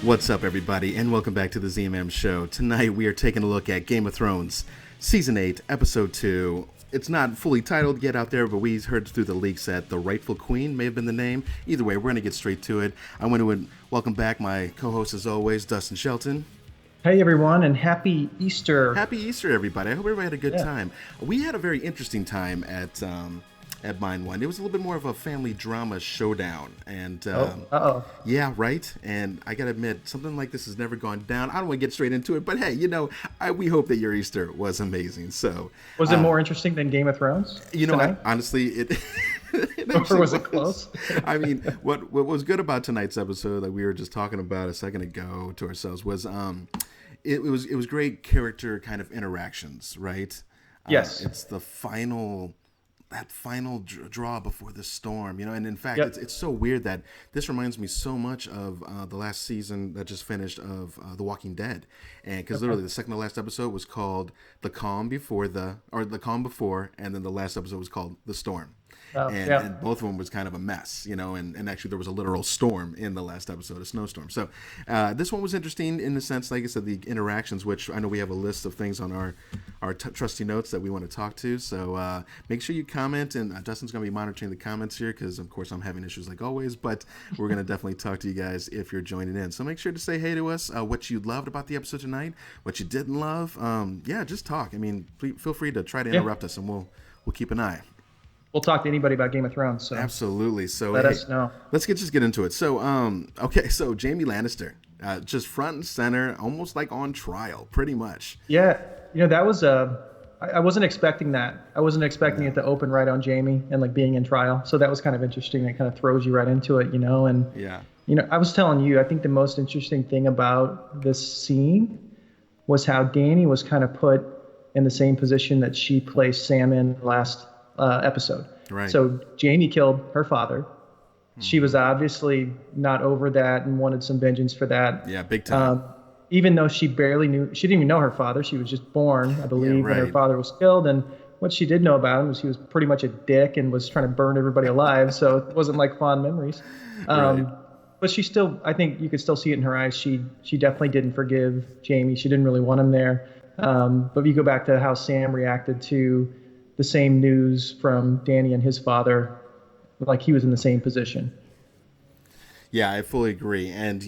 What's up, everybody, and welcome back to the ZMM Show. Tonight we are taking a look at Game of Thrones, Season 8, Episode 2. It's not fully titled yet out there, but we heard through the leaks that The Rightful Queen may have been the name. Either way, we're going to get straight to it. I want to welcome back my co-host, as always, Dustin Shelton. Hey, everyone, and happy Easter. Happy Easter, everybody. I hope everybody had a good time. We had a very interesting time at Mind One. It was a little bit more of a family drama showdown, and yeah, right. And I gotta admit, something like this has never gone down. I don't want to get straight into it, but hey, we hope that your Easter was amazing. So, was it more interesting than Game of Thrones? Honestly, it. Or was it close? I mean, what was good about tonight's episode that we were just talking about a second ago to ourselves was it was great character kind of interactions, right? Yes, it's the final draw before the storm, and in fact, it's so weird that this reminds me so much of the last season that just finished of The Walking Dead, and because literally the second to last episode was called the calm before, and then the last episode was called the storm. And both of them was kind of a mess, and actually there was a literal storm in the last episode, a snowstorm. So this one was interesting in the sense, like I said, the interactions, which I know we have a list of things on our trusty notes that we want to talk to. So make sure you comment, and Dustin's going to be monitoring the comments here because, of course, I'm having issues like always, but we're going to definitely talk to you guys if you're joining in. So make sure to say hey to us, what you loved about the episode tonight, what you didn't love. Just talk. I mean, feel free to try to interrupt us, and we'll keep an eye. We'll talk to anybody about Game of Thrones. So absolutely. So let us know. Let's just get into it. So so Jaime Lannister, just front and center, almost like on trial, pretty much. Yeah, that was I wasn't expecting that. I wasn't expecting it to open right on Jaime and like being in trial. So that was kind of interesting. It kind of throws you right into it, and I was telling you, I think the most interesting thing about this scene was how Dany was kind of put in the same position that she placed Sam in last episode. Right. So Jaime killed her father. She was obviously not over that and wanted some vengeance for that. Yeah, big time. Even though she didn't even know her father. She was just born, I believe, when her father was killed. And what she did know about him was he was pretty much a dick and was trying to burn everybody alive. So it wasn't like fond memories. Right. But she still, I think you could still see it in her eyes. She definitely didn't forgive Jaime. She didn't really want him there. But you go back to how Sam reacted to the same news from Dany and his father, like he was in the same position. Yeah, I fully agree. And,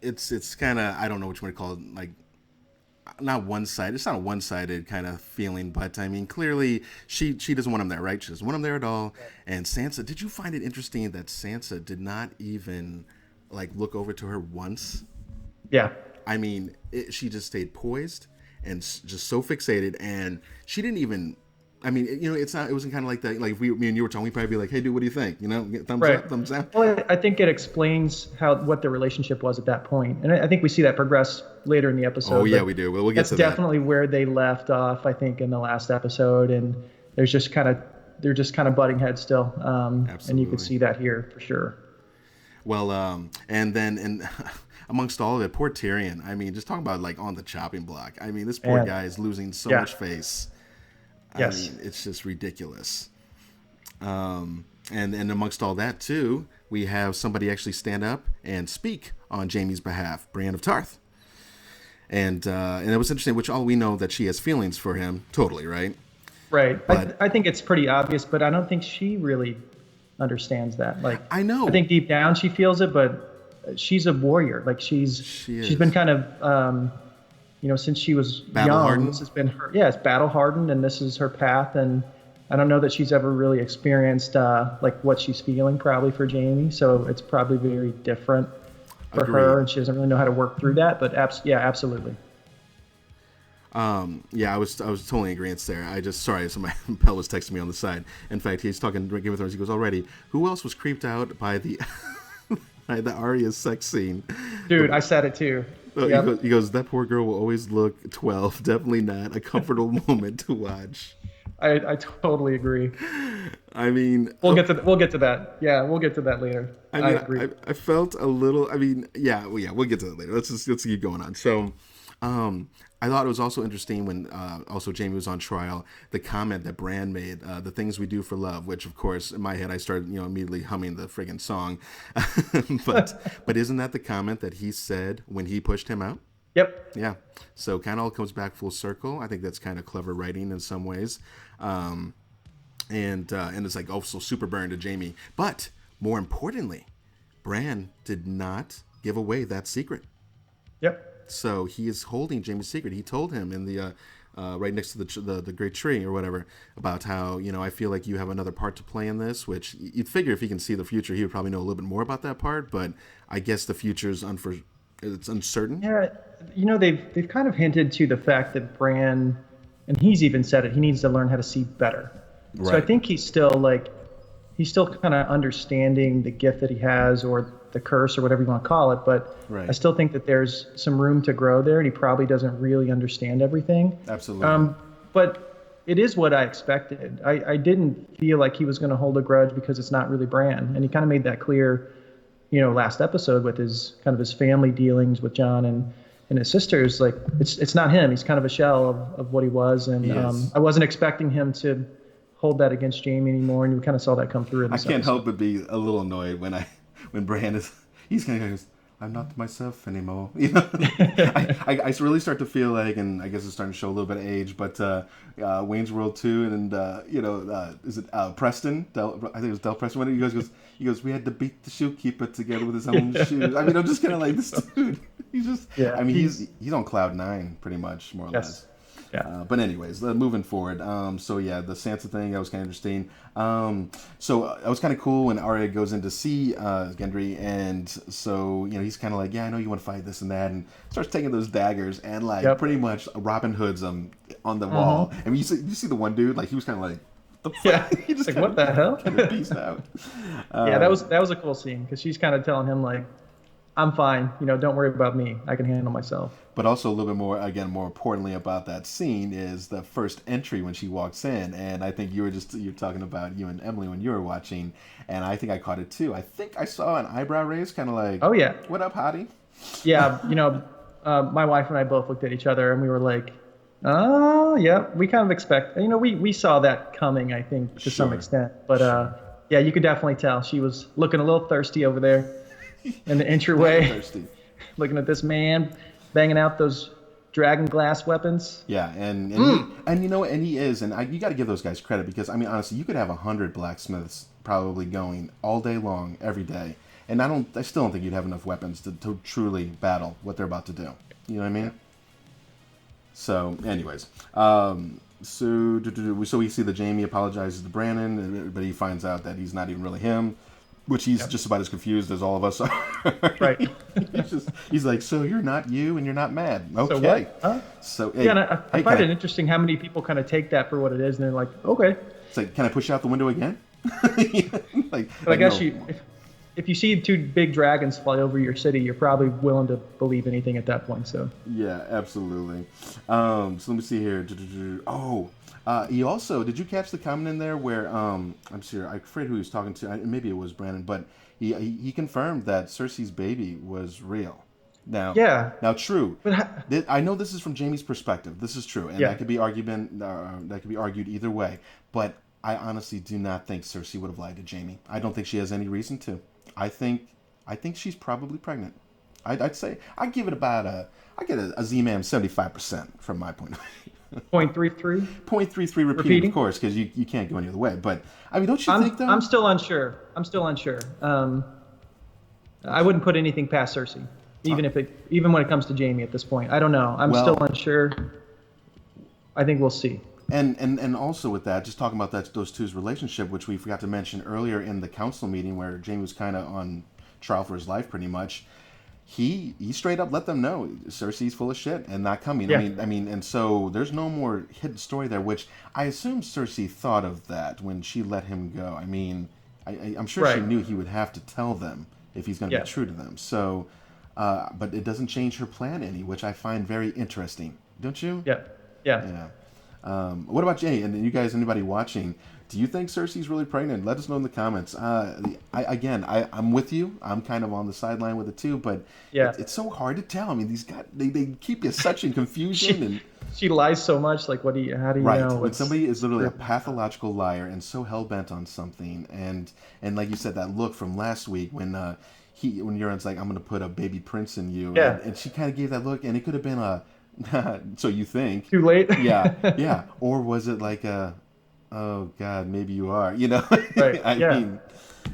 it's kind of, I don't know which one to call it, like, not one-sided. It's not a one-sided kind of feeling, but, I mean, clearly she doesn't want him there, right? She doesn't want him there at all. And Sansa, did you find it interesting that Sansa did not even, like, look over to her once? Yeah. I mean, she just stayed poised and just so fixated, and she didn't even... I mean, it wasn't kind of like that. Like if me and you were talking, we'd probably be like, "Hey, dude, what do you think? Thumbs up, thumbs down." Well, I think it explains what the relationship was at that point, and I think we see that progress later in the episode. Oh yeah, we do. We'll get to that. That's definitely where they left off, I think, in the last episode, and they're just kind of butting heads still. Absolutely. And you could see that here for sure. Well, and amongst all of it, poor Tyrion. I mean, just talking about like on the chopping block. I mean, this poor guy is losing so much face. I mean, it's just ridiculous. And amongst all that, too, we have somebody actually stand up and speak on Jaime's behalf, Brienne of Tarth. And it was interesting, which all we know that she has feelings for him, totally, right? Right. But I think it's pretty obvious, but I don't think she really understands that. Like, I know. I think deep down she feels it, but she's a warrior. Like, she's been kind of... since she was young, this has been her. Yeah, it's battle hardened, and this is her path. And I don't know that she's ever really experienced like what she's feeling probably for Jaime. So it's probably very different for her, and she doesn't really know how to work through that. But absolutely. I was totally in agreement there. So my Pell was texting me on the side. In fact, he's talking Game of Thrones. He goes, already, who else was creeped out by the by the Arya sex scene? Dude, I said it too. Yep. He goes, that poor girl will always look 12. Definitely not a comfortable moment to watch. I totally agree. I mean, we'll get to that. Yeah, we'll get to that later. I agree. I felt a little. I mean, we'll get to that later. Let's keep going on. So, I thought it was also interesting when also Jamie was on trial. The comment that Bran made, "The things we do for love," which of course in my head I started immediately humming the friggin' song. but isn't that the comment that he said when he pushed him out? Yep. Yeah. So kind of all comes back full circle. I think that's kind of clever writing in some ways. And it's like also super burn to Jamie. But more importantly, Bran did not give away that secret. Yep. So he is holding Jamie's secret. He told him in the right next to the great tree or whatever about how I feel like you have another part to play in this. Which you'd figure if he can see the future, he would probably know a little bit more about that part. But I guess the future is it's uncertain. Yeah, they've kind of hinted to the fact that Bran, and he's even said it, he needs to learn how to see better. Right. So I think he's still kind of understanding the gift that he has, or the curse, or whatever you want to call it. But right. I still think that there's some room to grow there, and he probably doesn't really understand everything. Absolutely. But it is what I expected. I didn't feel like he was going to hold a grudge because it's not really Bran, and he kind of made that clear, last episode with his family dealings with Jon and his sisters. Like it's not him. He's kind of a shell of what he was, and I wasn't expecting him to hold that against Jamie anymore, and we kind of saw that come through in this I can't episode. help but be a little annoyed when Bran he's kind of goes, "I'm not myself anymore." I really start to feel like, and I guess it's starting to show a little bit of age, but Wayne's World 2 and is it Preston? I think it was Del Preston. When he goes, "We had to beat the shoe keeper together with his own shoes." I mean, I'm just kind of like, this dude. He's just. Yeah, I mean, he's on cloud 9 pretty much, more or less. Yeah. But anyways, moving forward. So yeah, the Sansa thing, that was kind of interesting. So it was kind of cool when Arya goes in to see Gendry, and so he's kind of like, yeah, I know you want to fight this and that, and starts taking those daggers and pretty much Robin Hood's on the wall. I mean, you see the one dude, like he was kind of like, the fuck? Yeah, he just like, what the hell? Kind of pieced out. Yeah, that was a cool scene because she's kind of telling him like, I'm fine. Don't worry about me. I can handle myself. But also a little bit more importantly about that scene is the first entry when she walks in. And I think you're talking about you and Emily when you were watching. And I think I caught it too. I think I saw an eyebrow raise, kind of like, oh yeah, what up, hottie? Yeah, my wife and I both looked at each other and we were like, oh, yeah, we kind of expect, we saw that coming, I think, to some extent. But yeah, you could definitely tell she was looking a little thirsty over there in the entryway, looking at this man banging out those dragon glass weapons. Yeah, and he is, and you got to give those guys credit because I mean, honestly, you could have 100 blacksmiths probably going all day long, every day, and I still don't think you'd have enough weapons to truly battle what they're about to do. You know what I mean? So, anyways, so we see that Jamie apologizes to Brandon, but he finds out that he's not even really him. Which he's just about as confused as all of us are. Right. he's like, so you're not you and you're not mad. Okay. So what? Huh? So hey, and I find it interesting how many people kind of take that for what it is, and they're like, okay. It's like, can I push you out the window again? But I guess if you see 2 big dragons fly over your city, you're probably willing to believe anything at that point. So. Yeah, absolutely. So let me see here. Oh. He also, did you catch the comment in there where I'm sure I forget who he was talking to, maybe it was Brandon, but he confirmed that Cersei's baby was real. Now, true. But I know this is from Jamie's perspective. This is true, and that could be argued either way. But I honestly do not think Cersei would have lied to Jamie. I don't think she has any reason to. I think she's probably pregnant. I'd say I give it about I get a Z-Man 75% from my point of view. 0.33? 0.33 repeating, of course, because you can't go any other way. But, I mean, don't you think, though? I'm still unsure. I wouldn't put anything past Cersei, even when it comes to Jamie at this point. I don't know. I'm still unsure. I think we'll see. And also with that, just talking about those two's relationship, which we forgot to mention earlier in the council meeting where Jamie was kind of on trial for his life pretty much. He straight up let them know Cersei's full of shit and not coming. Yeah. I mean, and so there's no more hidden story there, which I assume Cersei thought of that when she let him go. I mean, I'm sure she knew he would have to tell them if he's going to be true to them. So, but it doesn't change her plan any, which I find very interesting. Don't you? Yeah. What about Jay? And you guys, anybody watching? Do you think Cersei's really pregnant? Let us know in the comments. I'm with you. I'm kind of on the sideline with it too, but it's so hard to tell. I mean, they keep you such in confusion and. She lies so much. Like, how do you know? Right. When somebody is literally a pathological liar and so hell bent on something, and like you said, that look from last week when Euron's like, "I'm going to put a baby prince in you," and she kind of gave that look, and it could have been a, so you think too late? yeah, or was it like a, oh God, maybe you are, Right. I mean,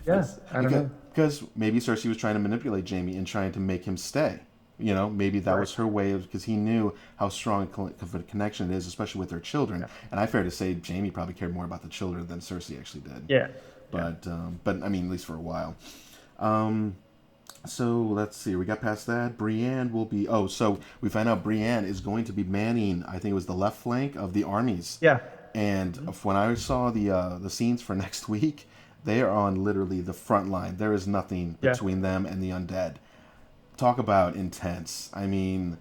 I don't know. Because maybe Cersei was trying to manipulate Jaime and trying to make him stay. Maybe that was her way of, because he knew how strong of a connection it is, especially with their children. Yeah. And I fair to say, Jaime probably cared more about the children than Cersei actually did. Yeah. But I mean, at least for a while. So let's see. We got past that. Brienne will be. Oh, so we find out Brienne is going to be manning. I think it was the left flank of the armies. Yeah. And when I saw the scenes for next week, they are on literally the front line. There is nothing between them and the undead. Talk about intense. I mean,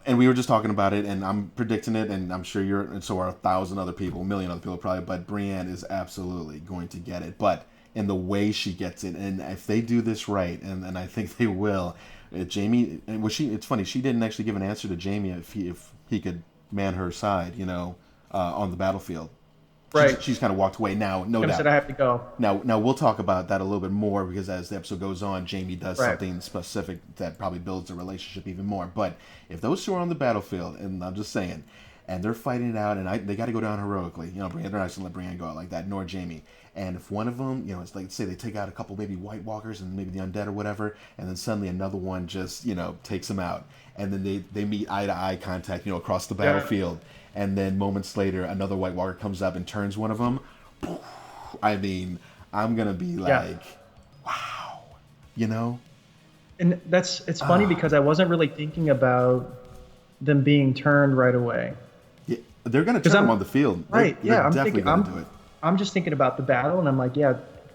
and we were just talking about it, and I'm predicting it, and I'm sure and so are 1,000 other people, 1,000,000 other people probably, but Brienne is absolutely going to get it. But in the way she gets it, and if they do this right, and I think they will, Jaime, and it's funny, she didn't actually give an answer to Jaime if he could man her side, on the battlefield. Right. She's kind of walked away now. No doubt. Said I have to go. Now we'll talk about that a little bit more, because as the episode goes on, Jaime does something specific that probably builds the relationship even more. But if those two are on the battlefield, and I'm just saying, and they're fighting it out, and they got to go down heroically. Brienne, they're not going to let Brienne go out like that, nor Jaime. And if one of them, it's like, say they take out a couple maybe White Walkers and maybe the undead or whatever, and then suddenly another one just takes them out, and then they meet eye to eye contact across the battlefield. Yeah. And then moments later, another White Walker comes up and turns one of them. I mean, I'm going to be like, wow, And it's funny because I wasn't really thinking about them being turned right away. Yeah, they're going to turn them on the field. Right, they're definitely going to do it. I'm just thinking about the battle, and I'm like,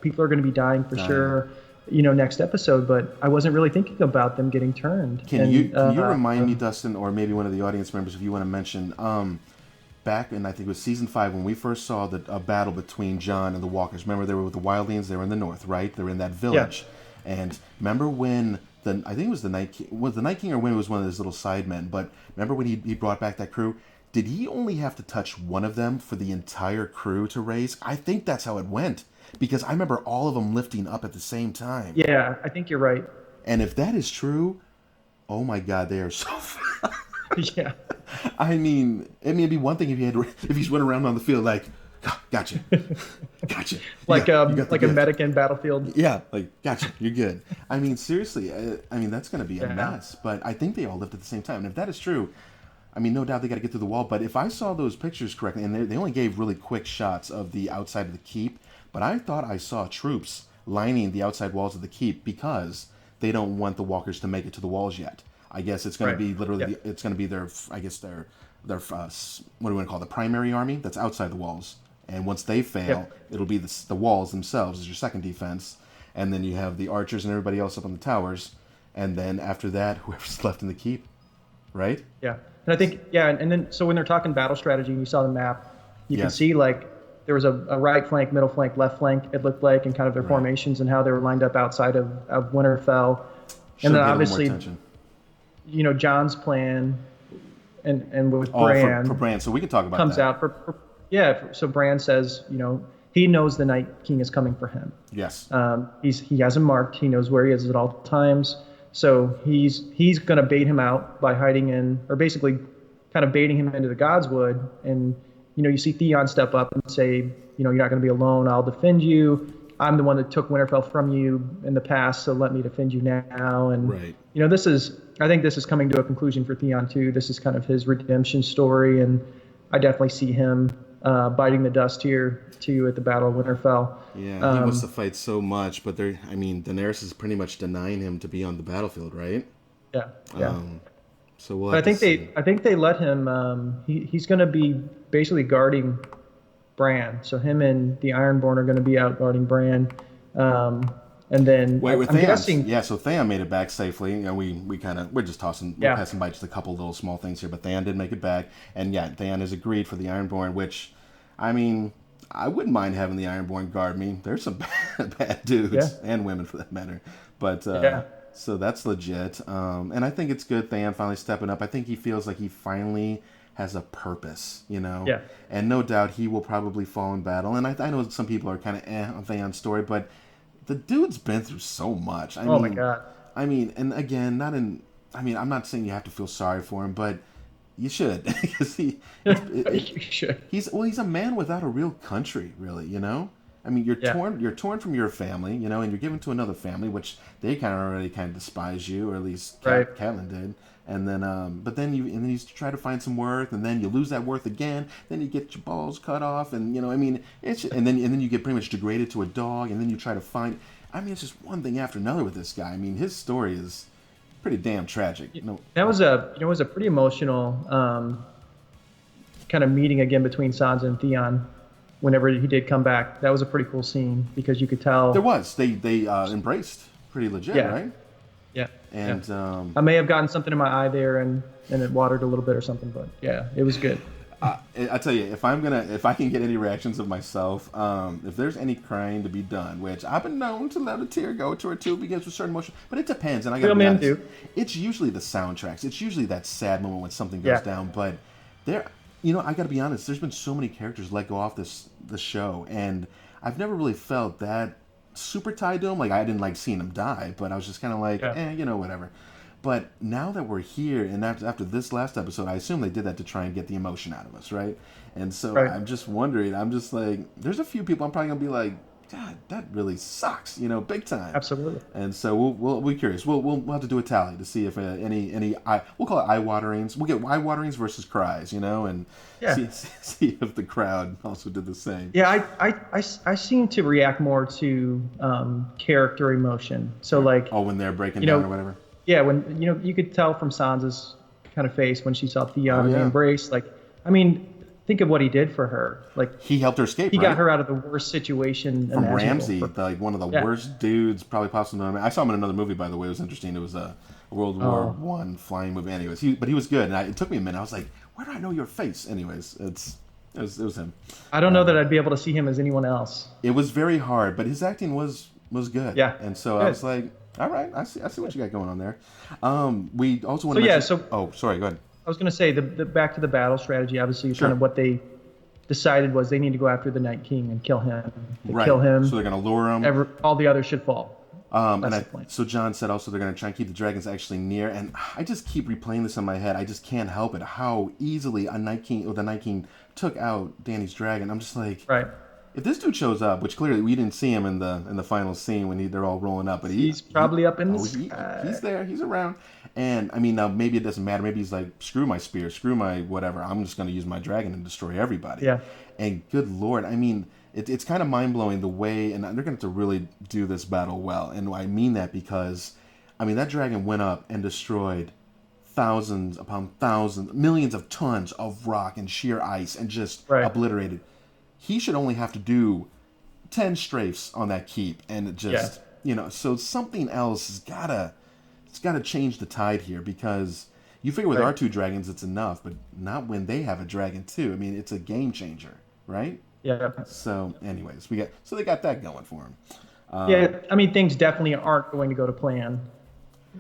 people are going to be dying for sure, next episode, but I wasn't really thinking about them getting turned. Can you remind me, Dustin, or maybe one of the audience members, if you want to mention, back in, I think it was season 5, when we first saw a battle between Jon and the Walkers. Remember, they were with the Wildlings. They were in the north, right? They were in that village. Yeah. And remember when I think it was the Night King. Was the Night King, or when it was one of his little side men? But remember when he brought back that crew? Did he only have to touch one of them for the entire crew to raise? I think that's how it went, because I remember all of them lifting up at the same time. Yeah, I think you're right. And if that is true, oh my God, they are so. Yeah. I mean, it'd be one thing if he's running around on the field like, gotcha. like a medic in Battlefield. Yeah, like, gotcha, you're good. I mean, seriously, that's going to be a mess. But I think they all lived at the same time. And if that is true, I mean, no doubt they got to get through the wall. But if I saw those pictures correctly, and they only gave really quick shots of the outside of the keep, but I thought I saw troops lining the outside walls of the keep because they don't want the walkers to make it to the walls yet. I guess it's going to be literally, it's going to be their what do we want to call it, the primary army that's outside the walls. And once they fail, it'll be the walls themselves as your second defense. And then you have the archers and everybody else up on the towers. And then after that, whoever's left in the keep, right? Yeah. And I think, and then, so when they're talking battle strategy and you saw the map, you can see like there was a right flank, middle flank, left flank, it looked like, and kind of their formations and how they were lined up outside of Winterfell. And then obviously, Jon's plan and with Bran. For Bran, so we can talk about comes that. So Bran says, he knows the Night King is coming for him. Yes. He has him marked. He knows where he is at all times. So he's going to bait him out by hiding in, or basically kind of baiting him into the Godswood. And, you see Theon step up and say, you're not going to be alone. I'll defend you. I'm the one that took Winterfell from you in the past, so let me defend you now. And, I think this is coming to a conclusion for Theon too. This is kind of his redemption story. And I definitely see him biting the dust here too at the Battle of Winterfell. Yeah, he wants to fight so much, but Daenerys is pretty much denying him to be on the battlefield, right? Yeah. So we'll. But I think they let him. He's going to be basically guarding Bran. So him and the Ironborn are going to be out guarding Bran. And then I'm guessing. Yeah, so Theon made it back safely. We're just passing by just a couple little small things here, but Theon did make it back. And Theon has agreed for the Ironborn, which I mean, I wouldn't mind having the Ironborn guard me. There's some bad dudes and women for that matter, but so that's legit. And I think it's good Theon finally stepping up. I think he feels like he finally has a purpose, you know. Yeah. And no doubt he will probably fall in battle. And I know some people are kind of on Theon's story, but the dude's been through so much. I mean, my God. I mean, and again, not in. I mean, I'm not saying you have to feel sorry for him, but you should, because you should. He's a man without a real country, really. You know, I mean, you're torn from your family, you know, and you're given to another family, which they already despise you, or at least Catelyn did. And then, but then you try to find some worth, and then you lose that worth again. Then you get your balls cut off, and you know, I mean, and then you get pretty much degraded to a dog, and then you try to find. I mean, it's just one thing after another with this guy. I mean, his story is pretty damn tragic. That was a pretty emotional kind of meeting again between Sansa and Theon. Whenever he did come back, that was a pretty cool scene because you could tell they embraced pretty legit, right? Yeah. And I may have gotten something in my eye there, and it watered a little bit or something, but yeah, it was good. I tell you, if I can get any reactions of myself, if there's any crying to be done, which I've been known to let a tear go to or two begins with certain emotion, but it depends. And I gotta be honest, it's usually the soundtracks. It's usually that sad moment when something goes down. But I gotta be honest. There's been so many characters let go off this show, and I've never really felt that super tied to them. Like, I didn't like seeing them die, but I was just kind of like, whatever. But now that we're here, and after this last episode, I assume they did that to try and get the emotion out of us, right? And so I'm just wondering, I'm just like, there's a few people I'm probably going to be like, God, that really sucks, you know, big time. Absolutely. And so we'll be curious. We'll have to do a tally to see if any we'll call it eye waterings. We'll get eye waterings versus cries, you know, and see if the crowd also did the same. Yeah, I seem to react more to character emotion. So like, when they're breaking down or whatever. Yeah, when you could tell from Sansa's kind of face when she saw Theon in the embrace. Like, I mean, think of what he did for her. Like, he helped her escape. He got her out of the worst situation from Ramsay, like one of the worst dudes probably possible. I saw him in another movie, by the way. It was interesting. It was a World War I flying movie. Anyways, but he was good, and it took me a minute. I was like, where do I know your face? Anyways, it was him. I don't know that I'd be able to see him as anyone else. It was very hard, but his acting was good. Yeah, and so I was like, all right, I see what you got going on there. We also want to mention... Oh, sorry, go ahead. I was going to say, the back to the battle strategy, obviously, kind of what they decided was they need to go after the Night King and kill him. Kill him. So they're going to lure him. All the others should fall. So John said also they're going to try and keep the dragons actually near. And I just keep replaying this in my head. I just can't help it. How easily the Night King took out Dany's dragon. I'm just like... Right. If this dude shows up, which clearly we didn't see him in the final scene when they're all rolling up, but he's probably up in the sky. He's there. He's around. And I mean, now maybe it doesn't matter. Maybe he's like, screw my spear, screw my whatever. I'm just going to use my dragon and destroy everybody. Yeah. And good Lord, I mean, it's kind of mind blowing the way, and they're going to have to really do this battle well. And I mean that because, I mean, that dragon went up and destroyed thousands upon thousands, millions of tons of rock and sheer ice, and just obliterated. He should only have to do 10 strafes on that keep, and it just, so something else has gotta change the tide here, because you figure with our two dragons it's enough, but not when they have a dragon too. I mean, it's a game changer, right? Yeah. So anyways, they got that going for him. I mean, things definitely aren't going to go to plan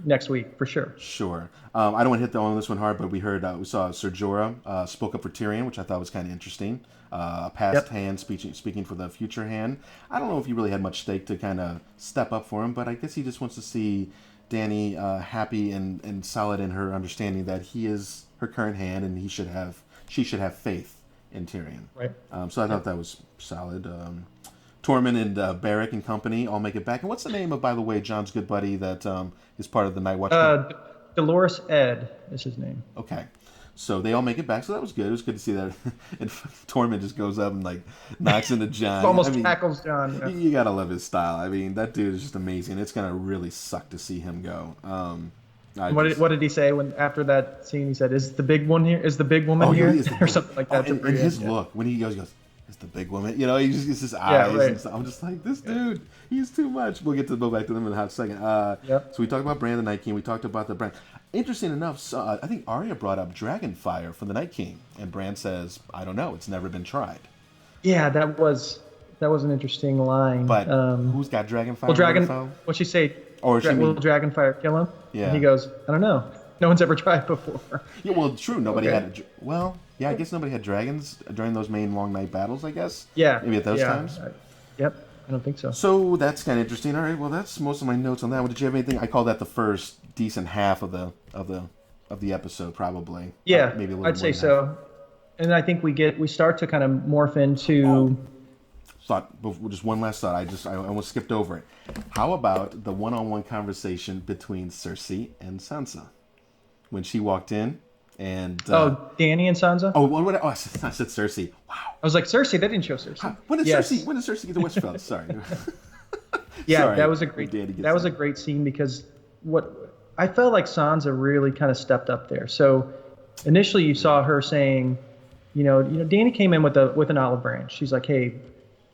next week for sure. Sure. I don't want to hit on this one hard, but we saw Ser Jorah spoke up for Tyrion, which I thought was kind of interesting. A past hand speaking for the future hand. I don't know if he really had much stake to kind of step up for him, but I guess he just wants to see Dany happy and solid in her understanding that he is her current hand, and she should have faith in Tyrion. Right. So I thought that was solid. Tormund and Beric and company all make it back. And what's the name of, by the way, John's good buddy that is part of the Night Watch? Dolores Ed is his name. Okay. So they all make it back. So that was good. It was good to see that. And Tormund just goes up and like knocks into Jon. Almost tackles Jon. Yeah. You gotta love his style. I mean, that dude is just amazing. It's gonna really suck to see him go. What did he say when after that scene? He said, "Is the big one here? Is the big woman here?" Or something like that. And his look when he goes, "It's the big woman." You know, he just gets his eyes. And stuff. I'm just like, this dude, he's too much. We'll go back to them in a hot second. So we talked about Bran the Night King. We talked about the Bran. Interesting enough, I think Arya brought up Dragonfire from the Night King, and Bran says, "I don't know. It's never been tried." Yeah, that was an interesting line. But who's got Will Dragonfire in Dragon? winterfell? What'd she say? Or she Will mean, Dragonfire kill him? And he yeah. goes, I don't know. No one's ever tried before. Yeah, well, true. Nobody Okay. had. Well, yeah, I guess nobody had dragons during those main long night battles. I guess. Yeah. Maybe at those Yeah. times. Yep. I don't think so. So that's kind of interesting. All right. Well, that's most of my notes on that one. Did you have anything? I call that the first decent half of the episode, probably. Yeah, Maybe a little I'd more say than half. so. And I think we start to kind of morph into. Just one last thought. I almost skipped over it. How about the one-on-one conversation between Cersei and Sansa when she walked in and Dany and Sansa. I said Cersei. Wow. I was like Cersei. They didn't show Cersei. When did Yes. Cersei get to Westeros? Sorry. Yeah, Sorry. that was a great scene because what I felt like Sansa really kind of stepped up there. So initially you saw her saying, Dany came in with an olive branch. She's like, hey,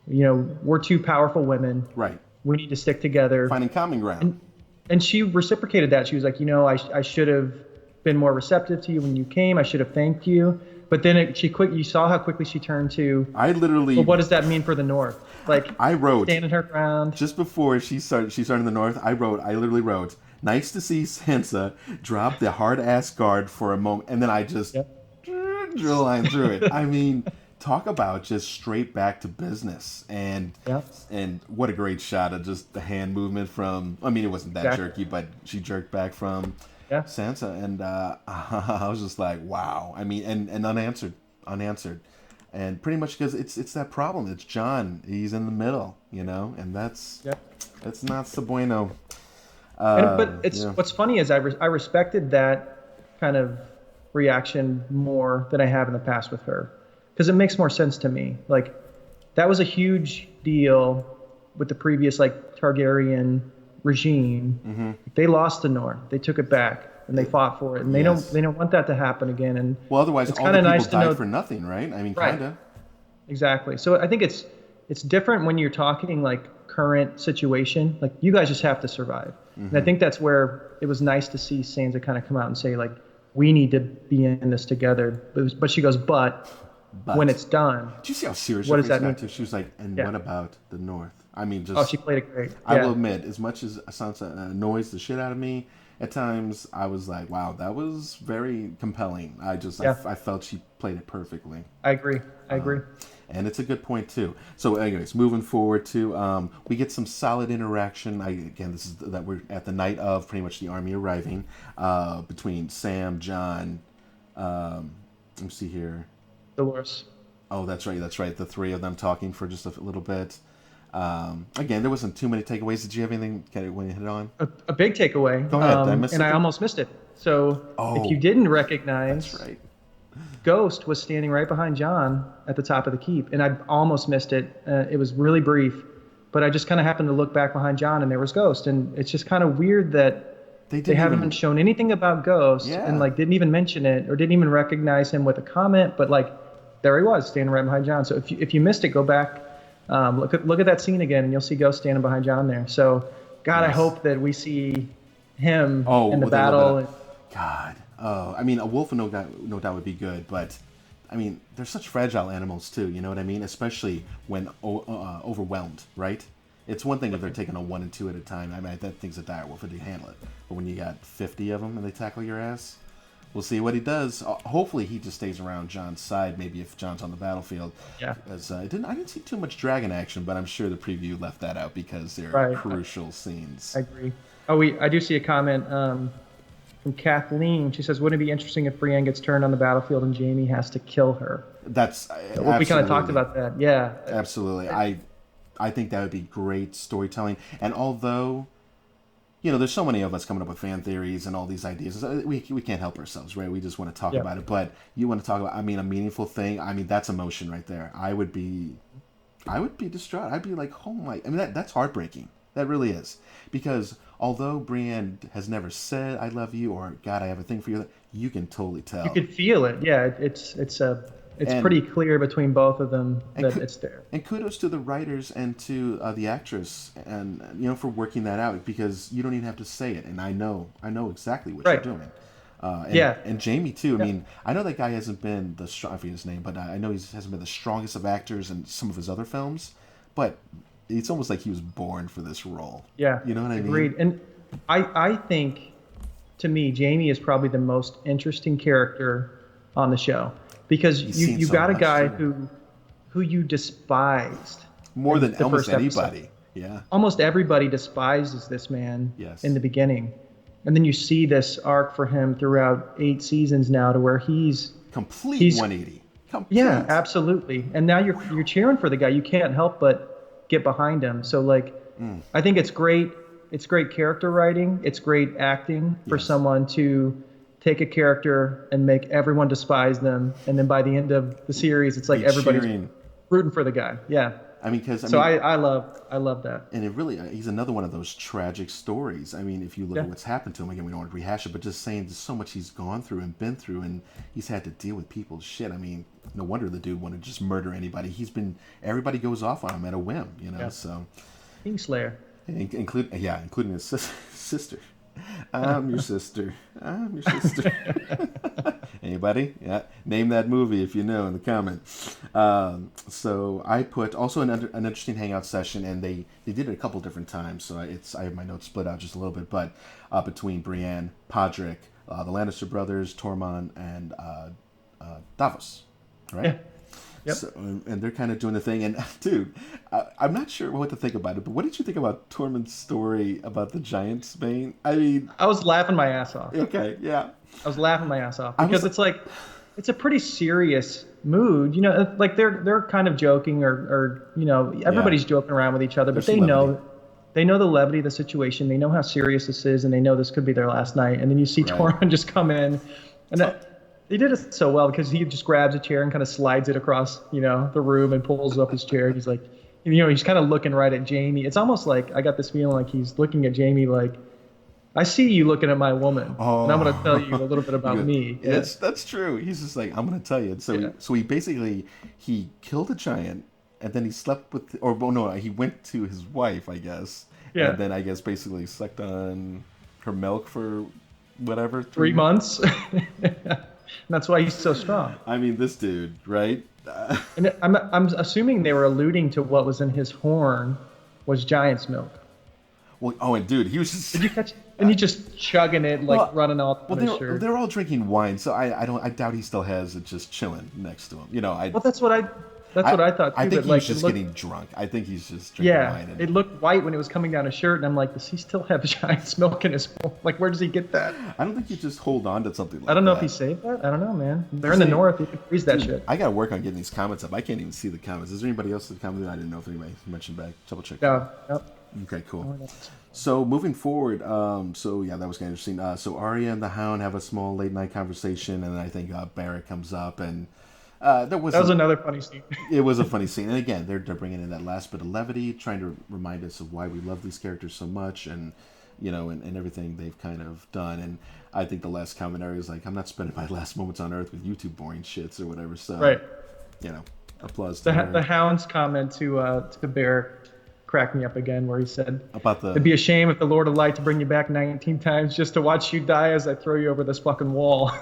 we're two powerful women. Right. We need to stick together. Finding common ground. And she reciprocated that. She was like, I should have been more receptive to you when you came. I should have thanked you. But then you saw how quickly she turned to. I literally. Well, what does that mean for the North? Like I wrote standing her ground. Just before she started in the North. I literally wrote, "Nice to see Sansa drop the hard ass guard for a moment," and then I just drew a line through it. I mean, talk about just straight back to business, and what a great shot of just the hand movement from. I mean, it wasn't that jerky, but she jerked back from. Yeah. Sansa, and I was just like, wow. I mean, and unanswered, and pretty much because it's that problem. It's Jon. He's in the middle, and that's not so bueno. What's funny is I respected that kind of reaction more than I have in the past with her, because it makes more sense to me. Like that was a huge deal with the previous Targaryen regime. Mm-hmm. They lost the North. They took it back and they fought for it, and they don't want that to happen again. And otherwise, all the people died for nothing, right? I mean, kind of. Exactly. So I think it's different when you're talking current situation. Like you guys just have to survive, and I think that's where it was nice to see Sansa kind of come out and say we need to be in this together. But she goes, but when it's done. Did you see how serious what her does face that mean? got to? She was like, and what about the North? I mean, she played it great. I will admit, as much as Sansa annoys the shit out of me at times, I was like, wow, that was very compelling. I felt she played it perfectly. I agree. And it's a good point too. So, anyways, moving forward to we get some solid interaction. This is that we're at the night of pretty much the army arriving between Sam, Jon. Let me see here. Dolores. Oh, that's right. The three of them talking for just a little bit. Again, there wasn't too many takeaways. Did you have anything when you hit it on? A big takeaway. Go ahead. Did I miss something? I almost missed it. So if you didn't recognize, that's right. Ghost was standing right behind Jon at the top of the keep, and I almost missed it. It was really brief, but I just kind of happened to look back behind Jon, and there was Ghost, and it's just kind of weird that they haven't shown anything about Ghost, and didn't even mention it or didn't even recognize him with a comment, but there he was standing right behind Jon. So if you missed it, go back, look at that scene again, and you'll see Ghost standing behind Jon there. So God, I hope that we see him in the battle. God. Oh, I mean, a wolf no doubt would be good, but I mean, they're such fragile animals too. You know what I mean? Especially when overwhelmed, right? It's one thing if they're taking on 1 and 2 at a time. I mean, that thing's a dire wolf if you handle it. But when you got 50 of them and they tackle your ass, we'll see what he does. Hopefully, he just stays around Jon's side. Maybe if Jon's on the battlefield. Yeah. As I didn't see too much dragon action, but I'm sure the preview left that out because they're crucial scenes. I agree. Oh, I do see a comment. From Kathleen. She says, wouldn't it be interesting if Brienne gets turned on the battlefield and Jaime has to kill her? That's we kind of talked about that. Yeah. Absolutely. I think that would be great storytelling. And although, there's so many of us coming up with fan theories and all these ideas, we can't help ourselves, right? We just want to talk about it. But you want to talk about, a meaningful thing. That's emotion right there. I would be distraught. I'd be like, oh my, that's heartbreaking. That really is. Because although Brienne has never said "I love you" or "God, I have a thing for you," you can totally tell. You could feel it. Yeah, it's pretty clear between both of them that it's there. And kudos to the writers and to the actress, and for working that out, because you don't even have to say it, and I know exactly what you're doing. And Jamie too. I mean, I know that guy hasn't been the I forget his name, but I know he hasn't been the strongest of actors in some of his other films. But it's almost like he was born for this role. Yeah, you know what I mean. Agreed. And I think, to me, Jamie is probably the most interesting character on the show because you got a guy who you despised more than almost anybody. Yeah, almost everybody despises this man. Yes. In the beginning. And then you see this arc for him throughout 8 seasons now to where he's 180. Yeah, absolutely. And now you're cheering for the guy. You can't help but get behind him. So like, I think it's great. It's great character writing. It's great acting for someone to take a character and make everyone despise them. And then by the end of the series, it's like everybody's rooting for the guy. Yeah. I mean, because I love that. And it really, he's another one of those tragic stories. I mean, if you look at what's happened to him, again, we don't want to rehash it, but just saying there's so much he's gone through and been through, and he's had to deal with people's shit. I mean, no wonder the dude wanted to just murder anybody. Everybody goes off on him at a whim, you know. So, Kingslayer, including his sister. I'm your sister. I'm your sister. Anybody? Yeah. Name that movie if you know in the comments. So I put also an interesting hangout session, and they did it a couple different times. So I have my notes split out just a little bit, but between Brienne, Podrick, the Lannister brothers, Tormund, and Davos, right? Yeah. Yep. So, and they're kind of doing the thing. And dude, I'm not sure what to think about it, but what did you think about Tormund's story about the Giant's Bane? I mean, I was laughing my ass off. Okay, yeah. I was laughing my ass off because it's like, it's a pretty serious mood, you know. Like they're kind of joking, or you know, everybody's joking around with each other, but they know the levity of the situation. They know how serious this is, and they know this could be their last night. And then you see Tormund just come in, and they did it so well because he just grabs a chair and kind of slides it across, you know, the room and pulls up his chair. He's like, you know, he's kind of looking right at Jamie. It's almost like I got this feeling like he's looking at Jamie like, I see you looking at my woman, and I'm going to tell you a little bit about me. Yeah. That's true. He's just like, I'm going to tell you. And so he basically, he killed a giant, and then he slept with, he went to his wife, I guess. Yeah. And then I guess basically sucked on her milk for whatever. 3 months. And that's why he's so strong. I mean, this dude, right? And I'm assuming they were alluding to what was in his horn was giant's milk. Well, and dude, he was just. Did you catch? And he's just chugging it, like running all on his shirt. They're all drinking wine, so I doubt he still has it just chilling next to him. You know, well, that's what I thought too. I think he's just getting drunk. I think he's just drinking wine. It looked white when it was coming down his shirt, and I'm like, does he still have giant's milk in his horn? Like, where does he get that? I don't think you just hold on to something like that. I don't know if he saved that. I don't know, man. They're in the north. You can freeze that shit. I got to work on getting these comments up. I can't even see the comments. Is there anybody else that commented? I didn't know if anybody mentioned back. Double check. No. Yep. Okay, cool. So moving forward, that was kind of interesting. So Arya and the Hound have a small late night conversation, and I think Barrett comes up, and that was another funny scene. It was a funny scene, and again, they're bringing in that last bit of levity, trying to remind us of why we love these characters so much, and you know, and everything they've kind of done. And I think the last commentary is like, I'm not spending my last moments on Earth with you two boring shits or whatever. So, right, you know, applause to her. The Hound's comment to Barrett cracked me up again, where he said, about it'd be a shame if the Lord of Light to bring you back 19 times just to watch you die as I throw you over this fucking wall.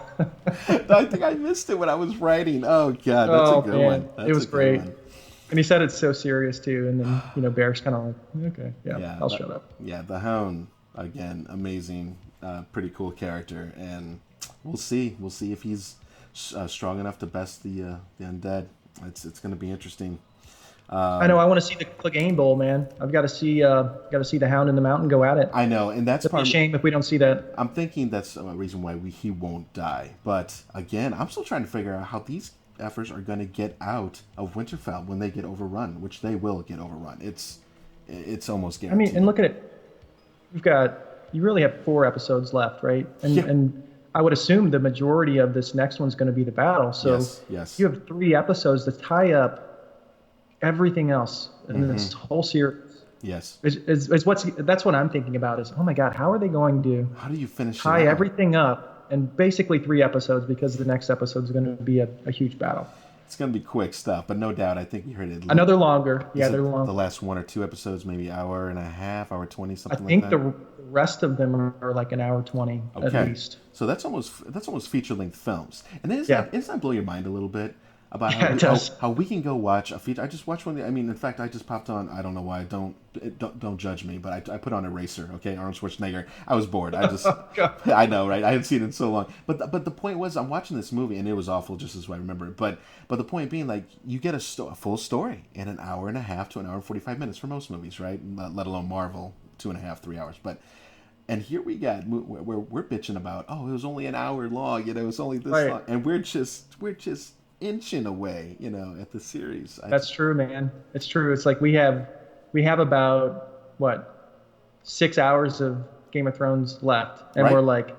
I think I missed it when I was writing. Oh god, that's a good one. It was great. And he said it's so serious too, and then, you know, Barrett's kind of like, okay, I'll shut up. Yeah, the Hound, again, amazing, pretty cool character, and we'll see if he's strong enough to best the undead. It's going to be interesting. I know. I want to see the Clegane Bowl, man. I've got to see the Hound in the mountain go at it. I know, and that's a shame if we don't see that. I'm thinking that's a reason why he won't die. But again, I'm still trying to figure out how these efforts are going to get out of Winterfell when they get overrun, which they will get overrun. It's almost guaranteed. I mean, and look at it. You really have 4 episodes left, right? And I would assume the majority of this next one's going to be the battle. So yes. You have 3 episodes to tie up everything else in this whole series. Yes. That's what I'm thinking about is, oh my God, how are they going to tie everything up in basically 3 episodes, because the next episode is going to be a huge battle. It's gonna be quick stuff, but no doubt, I think you heard it. Another longer. Is Yeah, it they're long. the last one or two episodes, maybe hour and a half, hour 20, I something like think that? the rest of them are like an hour 20 at Okay, least. so that's almost feature length films, and then Yeah. does that blow your mind a little bit about Yeah, it does. how we can go watch a feature? I just watched one. I mean, in fact, I just popped on. I don't know why. Don't judge me, but I put on Eraser. Okay, Arnold Schwarzenegger. I was bored. I just Oh, God. I know, right? I hadn't seen it in so long. But the point was, I'm watching this movie, and it was awful, just as I remember it. But the point being, like, you get a full story in an hour and a half to an hour and 45 minutes for most movies, right? Let alone Marvel, 2.5, 3 hours, but. And here we got where we're bitching about, oh, it was only an hour long, it was only this Right. long, and we're just inching away, at the series. That's true, man. It's true. It's like we have about what 6 hours of Game of Thrones left, and Right?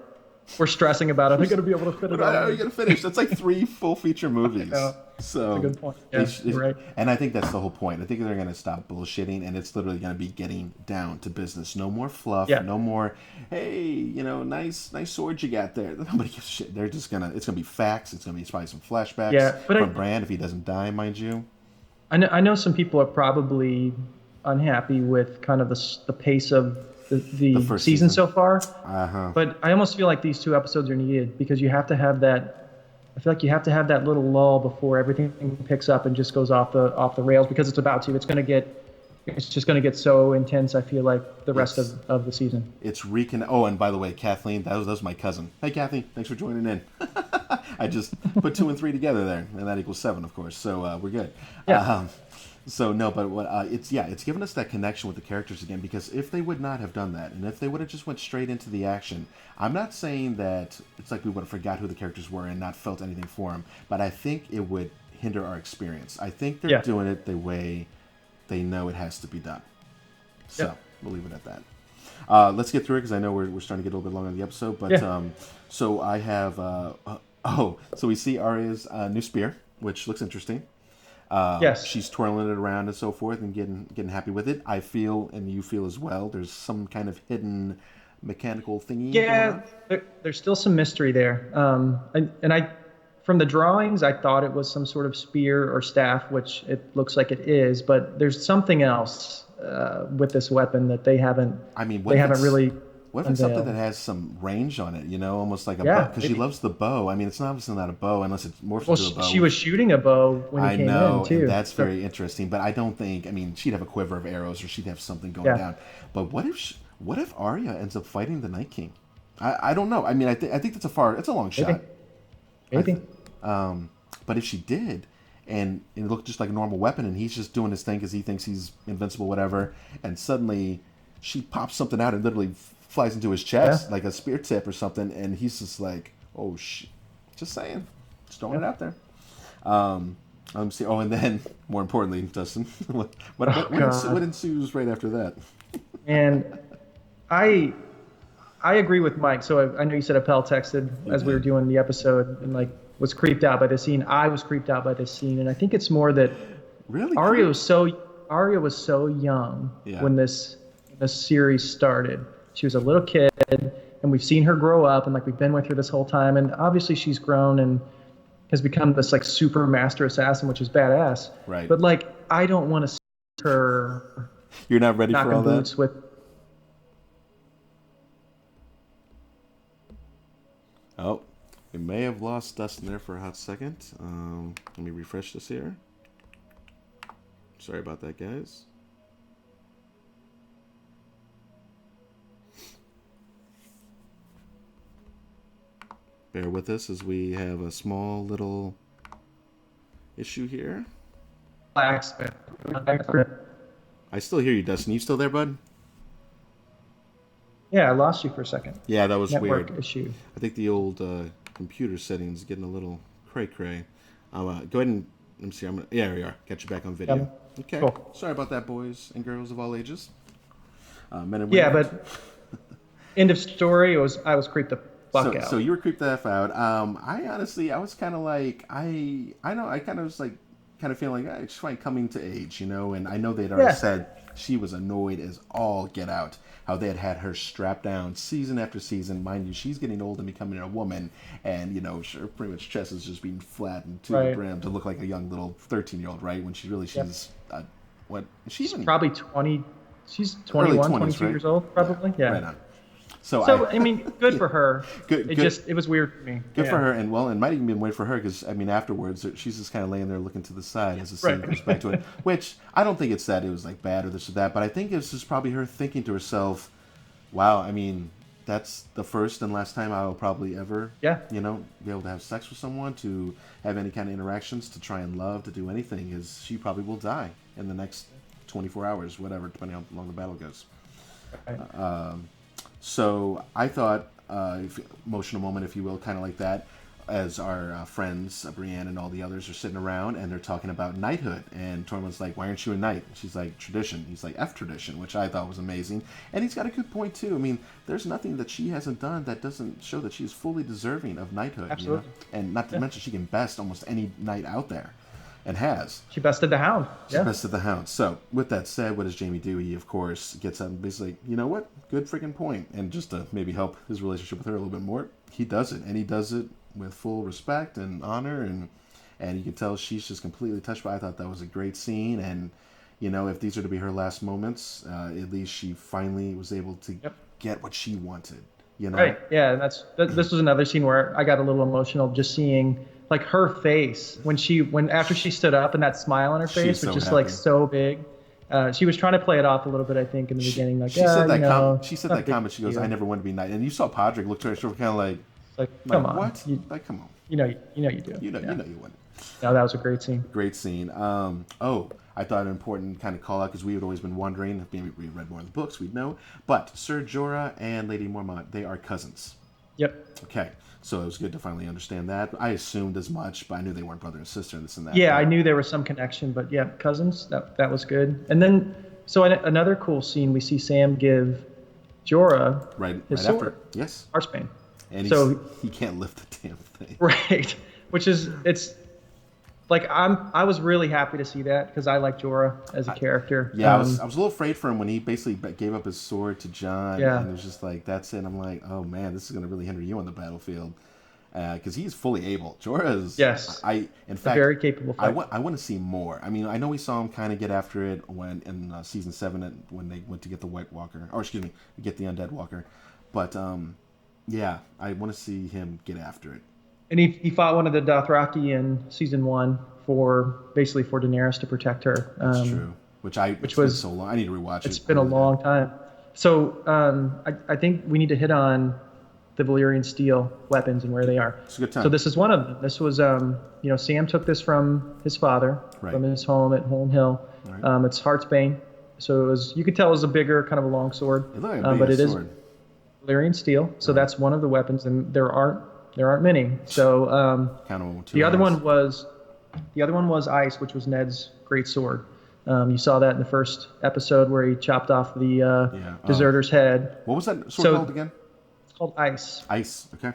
we're stressing about it. Are they going to be able to fit it But how are all you in? gonna finish? That's like three full feature movies. know. So That's a good point. Yeah, you're right. and I think that's the whole point. I think they're gonna stop bullshitting, and it's literally gonna be getting down to business. No more fluff. Yeah. No more, hey, nice sword you got there. Nobody gives a shit. It's gonna be facts. It's gonna be probably some flashbacks Yeah, but from Bran if he doesn't die, mind you. I know some people are probably unhappy with kind of the pace of the first season season. so far. Uh-huh. But I almost feel like these 2 episodes are needed because you have to have that. I feel like you have to have that little lull before everything picks up and just goes off the rails because it's about to. It's just gonna get so intense. I feel like the rest of the season. It's Oh, and by the way, Kathleen, that was my cousin. Hey, Kathy, thanks for joining in. I just put 2 and 3 together there, and that equals 7, of course. So we're good. Yeah. So no, but it's given us that connection with the characters again, because if they would not have done that, and if they would have just went straight into the action, I'm not saying that it's like we would have forgot who the characters were and not felt anything for them, but I think it would hinder our experience. I think they're doing it the way they know it has to be done. So we'll leave it at that. Let's get through it because I know we're starting to get a little bit long on the episode. But so I have so we see Arya's new spear, which looks interesting. Yes. She's twirling it around and so forth and getting happy with it. I feel, and you feel as well, there's some kind of hidden mechanical thingy going on. There's still some mystery there. And I, from the drawings, I thought it was some sort of spear or staff, which it looks like it is. But there's something else with this weapon that they haven't. They haven't really. What if it's something that has some range on it? Almost like a bow, because she loves the bow. It's obviously not a bow unless it morphs into a bow. She was shooting a bow when he came in too. And that's very interesting. But I don't think. She'd have a quiver of arrows, or she'd have something going down. But what if Arya ends up fighting the Night King? I don't know. I think that's a long shot. Maybe. But if she did, and it looked just like a normal weapon, and he's just doing his thing because he thinks he's invincible, whatever, and suddenly she pops something out and literally flies into his chest like a spear tip or something, and he's just like, oh shit, just saying, just throwing it out there. See. Oh, and then more importantly, Dustin, what ensues right after that? And I agree with Mike. So I know you said Appel texted as we were doing the episode and was creeped out by the scene. I was creeped out by this scene, and I think it's more that Arya was so young when this series started. She was a little kid, and we've seen her grow up, and we've been with her this whole time, and obviously she's grown and has become this super master assassin, which is badass. Right. But I don't want to see her. You're not ready for all boots that. Oh, we may have lost Dustin there for a hot second. Let me refresh this here. Sorry about that, guys. Bear with us as we have a small little issue here. I still hear you, Dustin. You still there, bud? Yeah, I lost you for a second. Yeah, that was Network weird. issue. I think the old computer settings getting a little cray-cray. Go ahead and let me see. There we are. Got you back on video. Okay. Cool. Sorry about that, boys and girls of all ages. Men and women. Yeah, but end of story. I was creeped the fuck out. So you were creeped the F out. I honestly, I was kind of like, I kind of was like, kind of feeling like she's coming to age, and I know they'd already said she was annoyed as all get out. how they had her strapped down season after season. Mind you, she's getting old and becoming a woman, and her pretty much chest is just being flattened to the brim to look like a young little 13-year-old, right? When she's what? She's probably 20. She's 21, 20s, 22 right? years old, probably. Yeah. Right on. So I mean, good for her. Good. It was weird for me. Good for her, and it might even be weird for her because I mean, afterwards she's just kind of laying there looking to the side as the scene comes back to it. Which I don't think it's that it was like bad or this or that, but I think it's just probably her thinking to herself, "Wow, I mean, that's the first and last time I will probably ever, be able to have sex with someone, to have any kind of interactions, to try and love, to do anything. Is she probably will die in the next 24 hours, whatever, depending on how long the battle goes." Right. So I thought, emotional moment, if you will, kind of like that, as our friends, Brienne and all the others are sitting around and they're talking about knighthood. And Tormund's like, "Why aren't you a knight?" She's like, "Tradition." He's like, "F tradition," which I thought was amazing. And he's got a good point, too. I mean, there's nothing that she hasn't done that doesn't show that she's fully deserving of knighthood. Absolutely. And not to mention, she can best almost any knight out there. And has. She bested the Hound. She bested the Hound. So, with that said, what does Jamie do? He, of course, gets up and basically, you know what? Good freaking point. And just to maybe help his relationship with her a little bit more, he does it. And he does it with full respect and honor. And you can tell she's just completely touched by it. I thought that was a great scene. And, if these are to be her last moments, at least she finally was able to get what she wanted. Right. Yeah. And this was another scene where I got a little emotional just seeing like her face when after she stood up and that smile on her face was just like so big. She was trying to play it off a little bit, I think, in the beginning. Like, she said that she said that comment. She goes, "I never want to be knight." And you saw Podrick look to her, she was kind of like, come on, what? Come on. You do. You know you wouldn't. No, that was a great scene. Great scene. I thought an important kind of call out because we had always been wondering, if maybe we read more of the books, we'd know. But Ser Jorah and Lady Mormont, they are cousins. Yep. Okay. So it was good to finally understand that. I assumed as much, but I knew they weren't brother and sister and this and that. Yeah, I knew there was some connection, but yeah, cousins, that was good. And then, so another cool scene, we see Sam give Jorah his sword. After. Yes. Heartsbane. And he can't lift the damn thing. Right. It's like I was really happy to see that because I like Jorah as a character. Yeah, I was a little afraid for him when he basically gave up his sword to Jon. Yeah. And it was just like, that's it. I'm like, oh man, this is going to really hinder you on the battlefield. Because he's fully able. Jorah is... Yes. In fact, a very capable fighter. I want to see more. I mean, I know we saw him kind of get after it in season 7 when they went to get the White Walker. Or excuse me, get the Undead Walker. But yeah, I want to see him get after it. And he fought one of the Dothraki in season 1 for Daenerys to protect her. That's true. Which was so long. I need to rewatch it. It's been a long time. So I think we need to hit on the Valyrian steel weapons and where they are. It's a good time. So this is one of them. This was Sam took this from his father, from his home at Home Hill. Right. It's Heartsbane. So it was, you could tell it was a bigger kind of a long sword. It looked like but it sword. Is Valyrian steel. So that's one of the weapons, and there aren't many. So the other one was ice, which was Ned's great sword. You saw that in the first episode where he chopped off the deserter's head. What was that sword called again? It's called ice. Ice. Okay.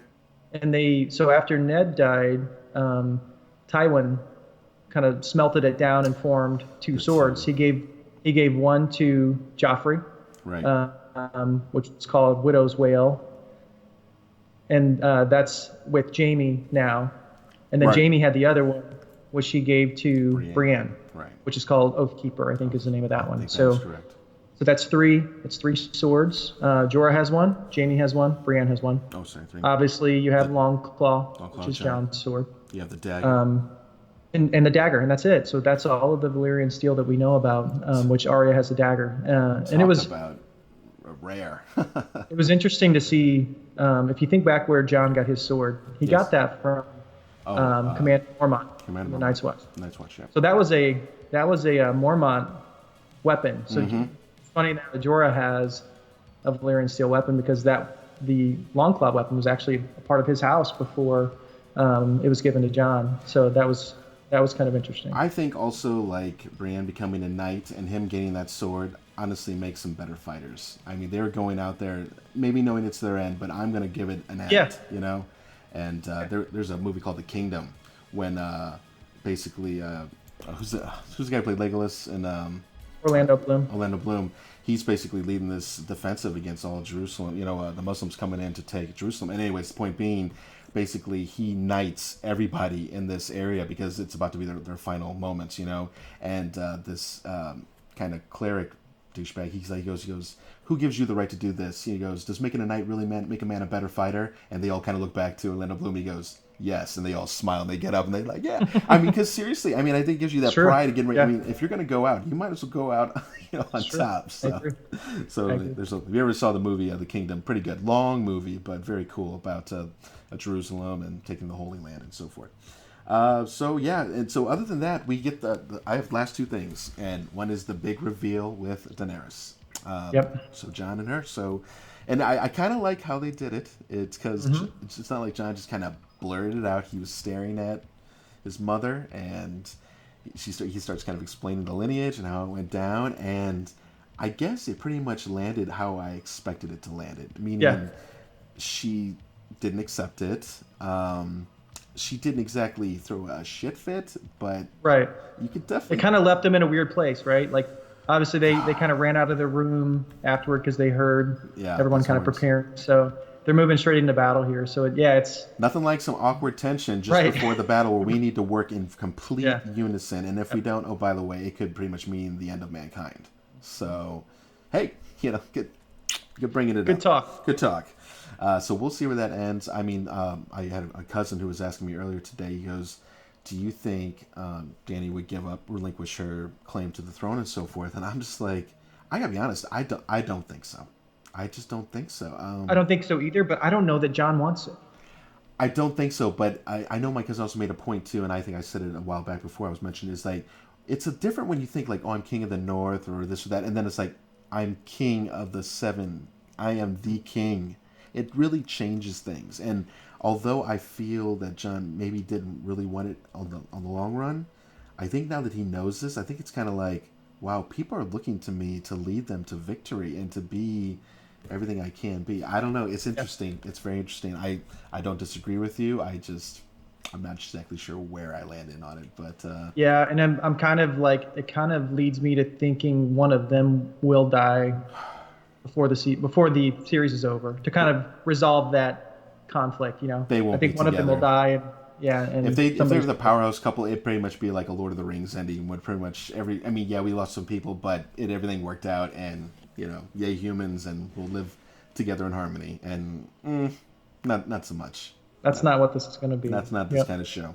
And so after Ned died, Tywin kind of smelted it down and formed two swords. He gave one to Joffrey, right? Which is called Widow's Wail, and that's with Jaime now. And then Jaime had the other one, which he gave to Brienne, right? Which is called Oathkeeper, I think is the name of that one. That's correct. So that's three. It's three swords. Jorah has one. Jaime has one. Brienne has one. Oh, sorry, three. Obviously, you have Longclaw, which is Jon's sword. You have the dagger. And the dagger, and that's it. So that's all of the Valyrian steel that we know about, which Arya has a dagger. And it was about rare. It was interesting to see. If you think back where Jon got his sword, he got that from Commander Mormont, the Night's Watch. Night's Watch, yeah. So that was a Mormont weapon. So it's funny that Jorah has a Valyrian steel weapon because the Longclaw weapon was actually a part of his house before it was given to Jon. So that was kind of interesting. I think also like Brienne becoming a knight and him getting that sword honestly makes them better fighters. I mean, they're going out there maybe knowing it's their end, but I'm going to give it an end, you know? And there's a movie called The Kingdom when basically who's the guy who played Legolas and Orlando Bloom. Orlando Bloom. he's basically leading this defensive against all of Jerusalem. The Muslims coming in to take Jerusalem. And anyways, the point being, basically he knights everybody in this area because it's about to be their final moments. And this kind of cleric douchebag, he goes, who gives you the right to do this? He goes, does making a knight really make a man a better fighter? And they all kind of look back to Orlando Bloom. He goes, yes, and they all smile and they get up and they're like, yeah. I mean, because seriously, I mean, I think it gives you that pride again. Yeah. I mean, if you're going to go out, you might as well go out, on top. So, if you ever saw the movie The Kingdom, pretty good, long movie, but very cool about Jerusalem and taking the Holy Land and so forth. And so other than that, we get I have last two things, and one is the big reveal with Daenerys. So Jon and her. So, and I kind of like how they did it. It's because it's not like Jon just kind of blurted it out. He was staring at his mother, and he starts kind of explaining the lineage and how it went down. And I guess it pretty much landed how I expected it to land. Meaning, she didn't accept it. She didn't exactly throw a shit fit, but you could definitely. It kind of left them in a weird place, right? Like, obviously they kind of ran out of their room afterward because they heard everyone kind of preparing. So they're moving straight into battle here. So it's nothing like some awkward tension just before the battle where we need to work in complete unison. And if we don't, oh, by the way, it could pretty much mean the end of mankind. So, hey, good bringing it up. Good talk. So we'll see where that ends. I mean, I had a cousin who was asking me earlier today. He goes, do you think Dany would relinquish her claim to the throne and so forth? And I'm just like, I gotta be honest, I don't think so. I just don't think so. I don't think so either, but I don't know that Jon wants it. I don't think so, but I know my cousin also made a point too, and I think I said it a while back before I was mentioning, is like, it's a different when you think like, oh, I'm king of the north or this or that, and then it's like, I'm king of the seven. I am the king. It really changes things. And although I feel that Jon maybe didn't really want it on the long run, I think now that he knows this, I think it's kind of like, wow, people are looking to me to lead them to victory and to be everything I can be. I don't know. It's interesting. It's very interesting. I don't disagree with you. I'm not exactly sure where I landed on it, but and I'm kind of like, it kind of leads me to thinking one of them will die before the series is over, to kind of resolve that conflict. They won't. I think one together. of them will die. And if they were the powerhouse couple, it'd pretty much be like a Lord of the Rings ending. Would pretty much we lost some people, but everything worked out, and yay humans, and we'll live together in harmony. And not so much. That's not what this is going to be. That's not this kind of show.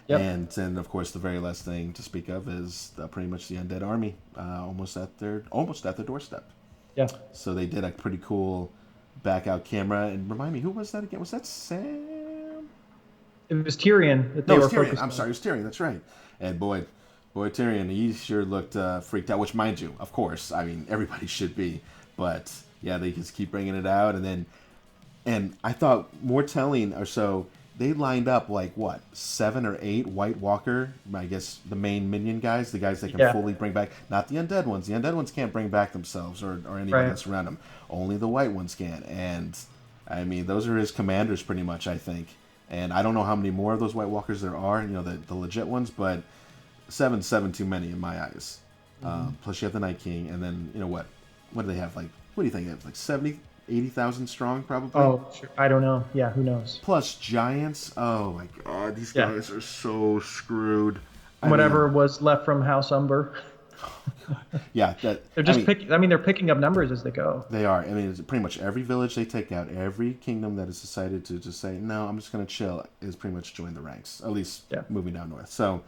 Yep. And of course, the very last thing to speak of is pretty much the Undead Army, almost at their doorstep. Yeah. So they did a pretty cool back out camera. And remind me, who was that again? Was that Sam? It was Tyrion that they were focused on. I'm sorry, it was Tyrion. That's right. And boy, Tyrion, he sure looked freaked out. Which, mind you, of course, I mean, everybody should be. But yeah, they just keep bringing it out, and I thought more telling or so. They lined up like 7 or 8 White Walker, I guess the main minion guys, the guys that can fully bring back, not the undead ones. The undead ones can't bring back themselves or anybody else around them. Only the white ones can. And I mean, those are his commanders pretty much, I think. And I don't know how many more of those White Walkers there are, the legit ones, but 7's too many in my eyes. Plus you have the Night King, and then what do they have? Like, what do you think? They have like 70, 80,000 strong, probably. Oh, sure. I don't know. Yeah, who knows? Plus giants. Oh my God, these guys are so screwed. Whatever was left from House Umber. Yeah, they're just picking. I mean, they're picking up numbers as they go. They are. I mean, it's pretty much every village they take out, every kingdom that has decided to just say, no, I'm just going to chill, is pretty much joined the ranks. At least moving down north. So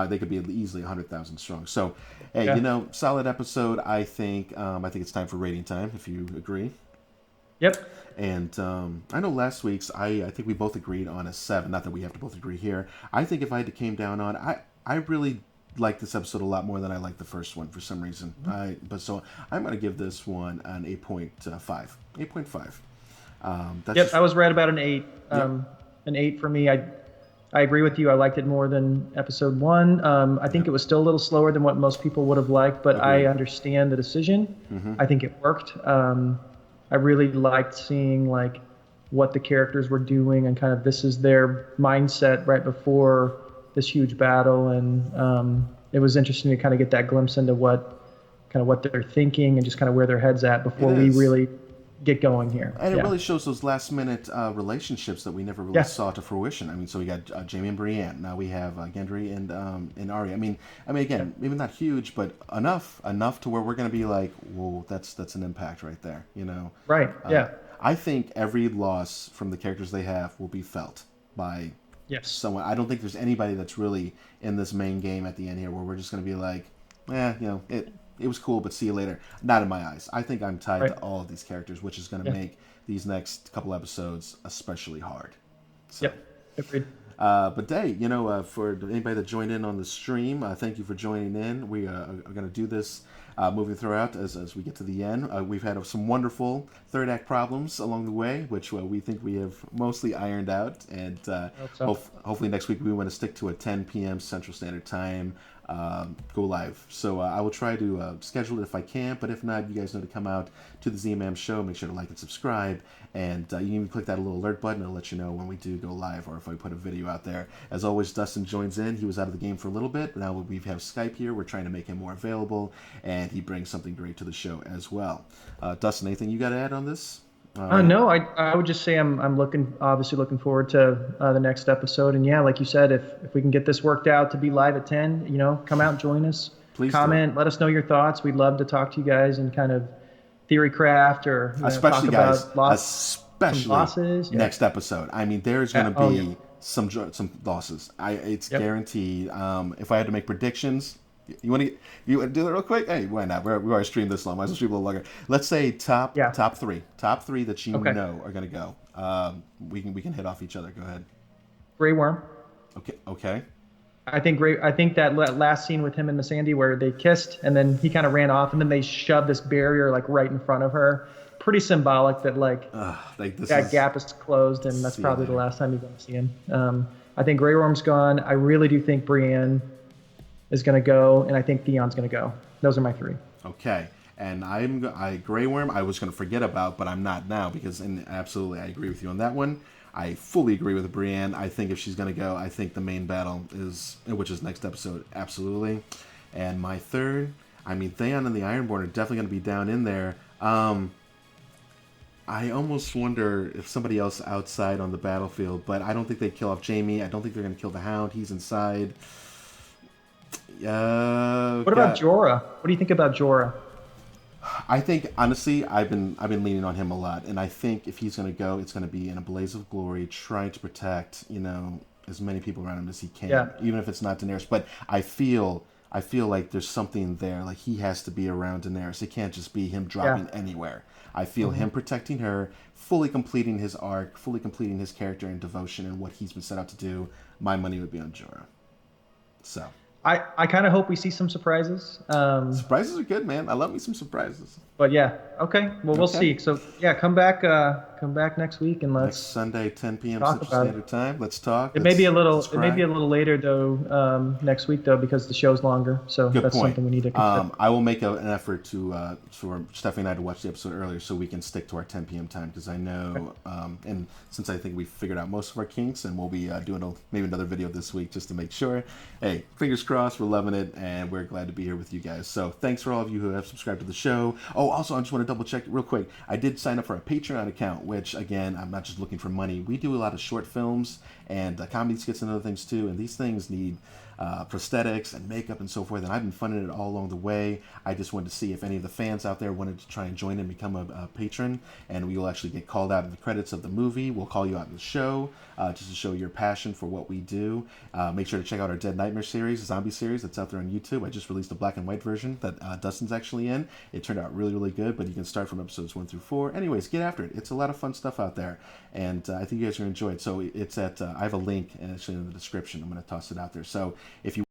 they could be easily 100,000 strong. So, hey, solid episode. I think it's time for rating time. If you agree. Yep. And I know last week's, I think we both agreed on a 7. Not that we have to both agree here. I think if I had came down on, I really like this episode a lot more than I like the first one for some reason. So I'm going to give this one an 8.5. 8.5. I was right about an 8. An 8 for me. I agree with you. I liked it more than episode 1. I think it was still a little slower than what most people would have liked, but I understand the decision. I think it worked. I really liked seeing like what the characters were doing and kind of this is their mindset right before this huge battle, and it was interesting to kind of get that glimpse into what kind of what they're thinking and just kind of where their head's at before we really get going here. And it really shows those last minute relationships that we never really saw to fruition. I mean, so we got Jamie and Brienne. Now we have Gendry and Arya. I mean, again, maybe not huge, but enough to where we're going to be like, whoa, that's an impact right there. You know? Right. Yeah. I think every loss from the characters they have will be felt by someone. I don't think there's anybody that's really in this main game at the end here where we're just going to be like, it was cool, but see you later. Not in my eyes. I think I'm tied to all of these characters, which is going to make these next couple episodes especially hard. So. Yep. Agreed. But hey, for anybody that joined in on the stream, thank you for joining in. We are going to do this moving throughout as we get to the end. We've had some wonderful third act problems along the way, which we think we have mostly ironed out. And hopefully next week we want to stick to a 10 p.m. Central Standard Time go live. So I will try to schedule it if I can, but if not, you guys know to come out to the ZMM show. Make sure to like and subscribe, and you can even click that little alert button. It'll let you know when we do go live or if I put a video out there. As always, Dustin joins in. He was out of the game for a little bit, but now we have Skype here. We're trying to make him more available, and he brings something great to the show as well. Dustin, anything you got to add on this? No, I would just say I'm obviously looking forward to the next episode. And yeah, like you said, if we can get this worked out to be live at 10, come out and join us. Please comment, let us know your thoughts. We'd love to talk to you guys and kind of theory craft or especially talk guys, about especially losses. Next episode. I mean, there's going to be some losses. It's guaranteed. If I had to make predictions. You want to do that real quick? Hey, why not? We already streamed this long. Might as well stream a little longer. Let's say top three that you know are going to go. We can hit off each other. Go ahead. Grey Worm. Okay. I think that last scene with him and Miss Sandy where they kissed and then he kind of ran off and then they shoved this barrier like right in front of her. Pretty symbolic that that gap is closed and that's probably the last time you're going to see him. I think Grey Worm's gone. I really do think Brienne is going to go, and I think Theon's going to go. Those are my three. Okay, and Grey Worm I was going to forget about, but I'm not now because absolutely I agree with you on that one. I fully agree with Brienne. I think if she's going to go, I think the main battle which is next episode, absolutely. And my third, Theon and the Ironborn are definitely going to be down in there. I almost wonder if somebody else outside on the battlefield, but I don't think they'd kill off Jaime. I don't think they're going to kill the Hound. He's inside. What about Jorah? What do you think about Jorah? I think honestly, I've been leaning on him a lot, and I think if he's going to go, it's going to be in a blaze of glory, trying to protect as many people around him as he can, even if it's not Daenerys. But I feel like there's something there. Like he has to be around Daenerys. It can't just be him dropping anywhere. I feel him protecting her, fully completing his arc, fully completing his character and devotion and what he's been set out to do. My money would be on Jorah. So. I kind of hope we see some surprises. Surprises are good, man. I love me some surprises. But yeah, okay. Well, we'll see. So yeah, come back next week and let's next Sunday, 10 p.m. Central Standard Time. Let's talk. It may be a little later though next week though because the show's longer. So that's something we need to consider. I will make an effort for Stephanie and I to watch the episode earlier so we can stick to our 10 p.m. time because I know and since I think we figured out most of our kinks and we'll be doing maybe another video this week just to make sure. Hey, fingers crossed, we're loving it and we're glad to be here with you guys. So thanks for all of you who have subscribed to the show. Oh, also I just want to double check real quick. I did sign up for a Patreon account, which again, I'm not just looking for money. We do a lot of short films and comedy skits and other things too, and these things need prosthetics and makeup and so forth, and I've been funding it all along the way. I just wanted to see if any of the fans out there wanted to try and join and become a patron, and we will actually get called out in the credits of the movie. We'll call you out in the show just to show your passion for what we do. Make sure to check out our Dead Nightmare series, zombie series that's out there on YouTube. I just released a black and white version that Dustin's actually in. It turned out really, really good, but you can start from episodes 1 through 4. Anyways, get after it. It's a lot of fun stuff out there, and I think you guys are going to enjoy it. So it's I have a link, and actually in the description. I'm going to toss it out there. So if you